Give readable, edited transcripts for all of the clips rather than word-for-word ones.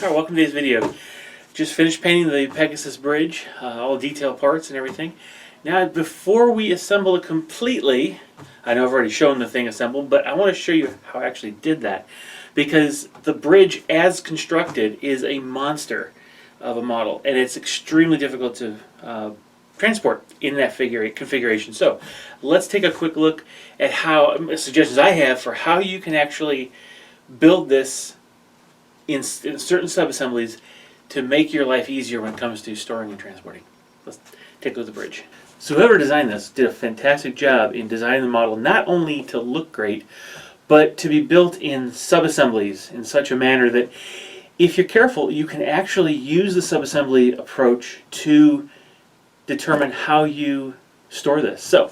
Alright, welcome to today's video. Just finished painting the Pegasus Bridge, all detail parts and everything. Now, before we assemble it completely, I know I've already shown the thing assembled, but I want to show you how I actually did that. Because the bridge, as constructed, is a monster of a model, and it's extremely difficult to transport in that configuration. So, let's take a quick look at how suggestions I have for how you can actually build this in certain sub-assemblies to make your life easier when it comes to storing and transporting. Let's take a look at the bridge. So whoever designed this did a fantastic job in designing the model not only to look great, but to be built in sub-assemblies in such a manner that if you're careful, you can actually use the sub-assembly approach to determine how you store this. So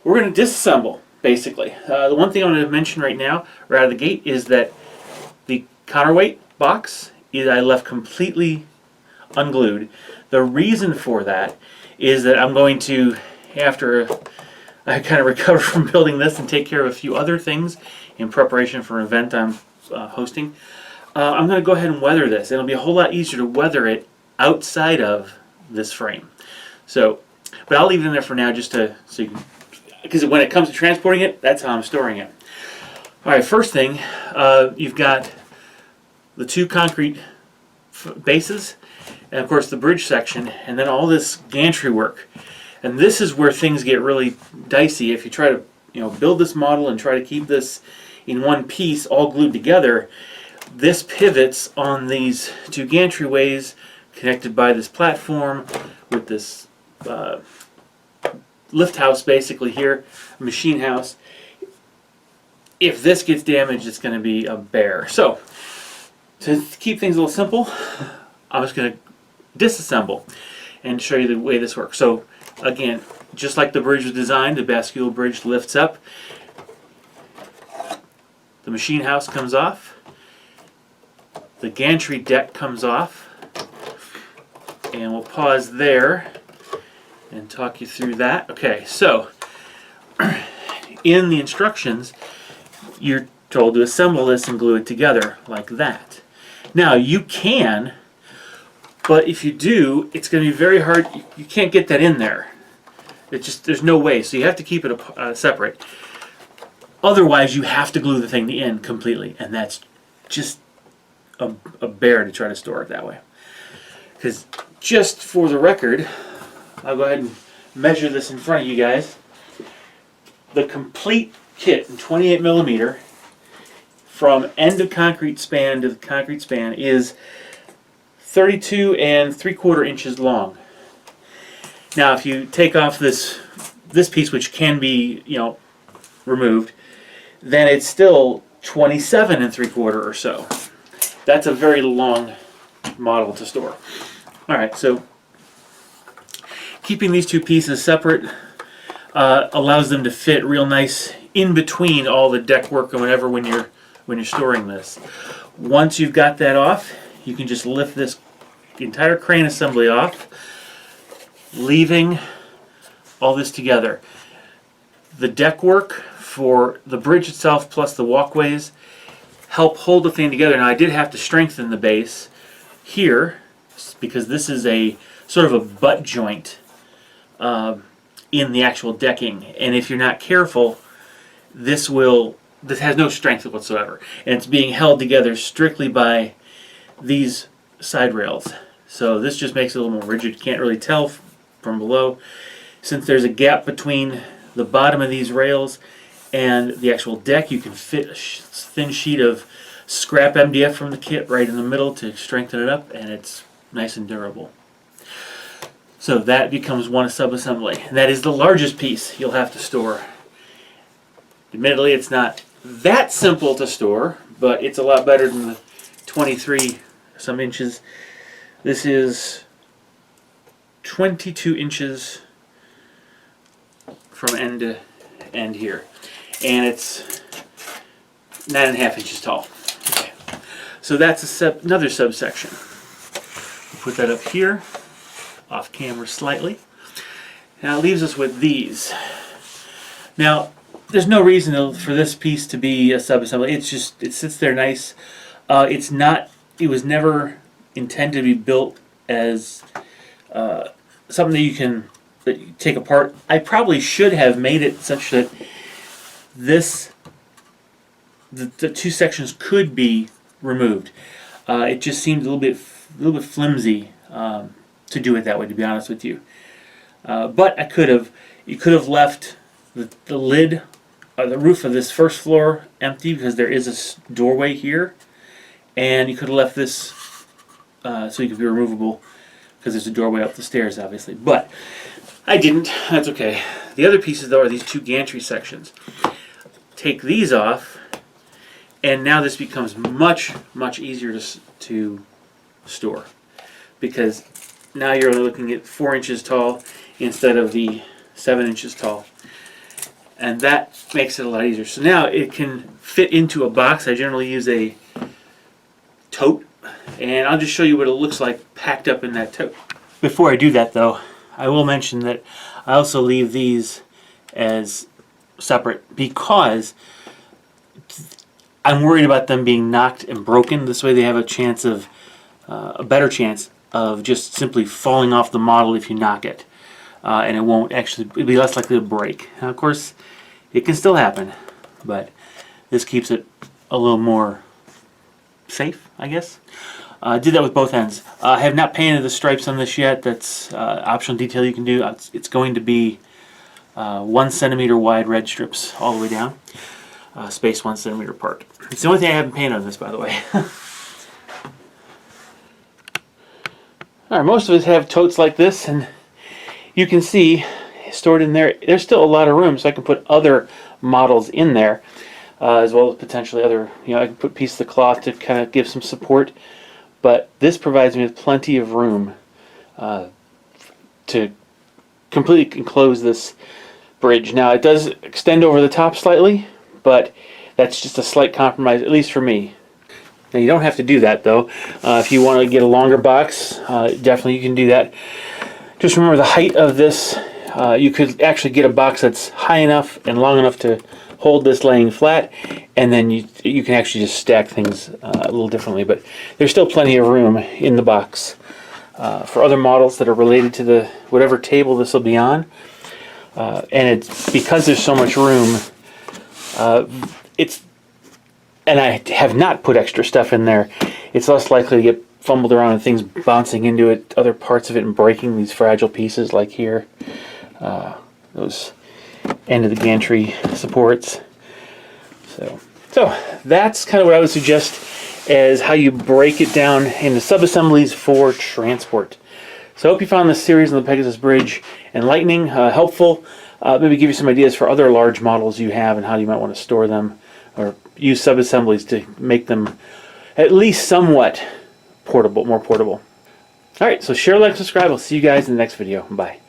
we're going to disassemble, basically. The one thing I want to mention right now, right out of the gate, is that the counterweight box I left completely unglued. The reason for that is that I'm going to, after I kind of recover from building this and take care of a few other things in preparation for an event I'm hosting, I'm going to go ahead and weather this. It'll be a whole lot easier to weather it outside of this frame. So, but I'll leave it in there for now just to, so you can, because when it comes to transporting it, that's how I'm storing it. Alright, first thing, you've got the two concrete bases, and of course the bridge section, and then all this gantry work. And this is where things get really dicey. If you try to, build this model and try to keep this in one piece, all glued together, this pivots on these two gantryways connected by this platform with this lift house basically here, machine house. If this gets damaged, it's going to be a bear. So, to keep things a little simple, I'm just going to disassemble and show you the way this works. So, again, just like the bridge was designed, the bascule bridge lifts up. The machine house comes off. The gantry deck comes off. And we'll pause there and talk you through that. Okay, so in the instructions, you're told to assemble this and glue it together like that. Now you can, but if you do, it's going to be very hard. You can't get that in there. It's just, there's no way. So you have to keep it separate. Otherwise, you have to glue the thing in completely, and that's just a bear to try to store it that way. Because just for the record, I'll go ahead and measure this in front of you guys. The complete kit in 28 millimeter from end of concrete span to the concrete span is 32 3/4 inches long. Now if you take off this piece, which can be removed, then it's still 27 3/4 or so. That's a very long model to store. Alright, so keeping these two pieces separate allows them to fit real nice in between all the deck work and whatever when you're storing this. Once you've got that off, you can just lift this entire crane assembly off, leaving all this together. The deck work for the bridge itself plus the walkways help hold the thing together. Now I did have to strengthen the base here because this is a sort of a butt joint in the actual decking, and if you're not careful, this has no strength whatsoever, and it's being held together strictly by these side rails. So this just makes it a little more rigid. You can't really tell from below. Since there's a gap between the bottom of these rails and the actual deck, you can fit a thin sheet of scrap MDF from the kit right in the middle to strengthen it up, and it's nice and durable. So that becomes one sub-assembly. That is the largest piece you'll have to store. Admittedly, it's not that simple to store, but it's a lot better than the 23 some inches. This is 22 inches from end to end here, and it's 9.5 inches tall. Okay. So that's another subsection. We'll put that up here, off camera slightly. Now it leaves us with these. Now there's no reason for this piece to be a sub-assembly. It's just, it sits there nice. It's not it was never intended to be built as something that you take apart. I probably should have made it such that the two sections could be removed. It just seemed a little bit flimsy to do it that way, to be honest with you. But you could have left the lid, the roof of this first floor empty because there is a doorway here, and you could have left this so it could be removable because there's a doorway up the stairs, obviously. But I didn't. That's okay. The other pieces, though, are these two gantry sections. Take these off, and now this becomes much, much easier to store, because now you're only looking at 4 inches tall instead of the 7 inches tall, and that makes it a lot easier. So now it can fit into a box. I generally use a tote, and I'll just show you what it looks like packed up in that tote. Before I do that, though, I will mention that I also leave these as separate because I'm worried about them being knocked and broken. This way they have a better chance of just simply falling off the model if you knock it. And it'll be less likely to break. Now, of course, it can still happen, but this keeps it a little more safe, I guess. I did that with both ends. I have not painted the stripes on this yet. That's optional detail you can do. It's going to be 1 centimeter wide red strips all the way down, spaced 1 centimeter apart. It's the only thing I haven't painted on this, by the way. Alright, most of us have totes like this, and you can see stored in there, there's still a lot of room, so I can put other models in there, as well as potentially other, I can put pieces of cloth to kind of give some support. But this provides me with plenty of room to completely enclose this bridge. Now, it does extend over the top slightly, but that's just a slight compromise, at least for me. Now, you don't have to do that, though. If you want to get a longer box, definitely you can do that. Just remember the height of this. You could actually get a box that's high enough and long enough to hold this laying flat, and then you can actually just stack things a little differently. But there's still plenty of room in the box for other models that are related to whatever table this will be on. And it's because there's so much room. And I have not put extra stuff in there. It's less likely to get fumbled around and things bouncing into it, other parts of it, and breaking these fragile pieces like here. Those end of the gantry supports. So that's kind of what I would suggest as how you break it down into sub-assemblies for transport. So I hope you found this series on the Pegasus Bridge enlightening, helpful, maybe give you some ideas for other large models you have and how you might want to store them or use sub-assemblies to make them at least somewhat portable, more portable. Alright, so share, like, subscribe. I'll see you guys in the next video. Bye.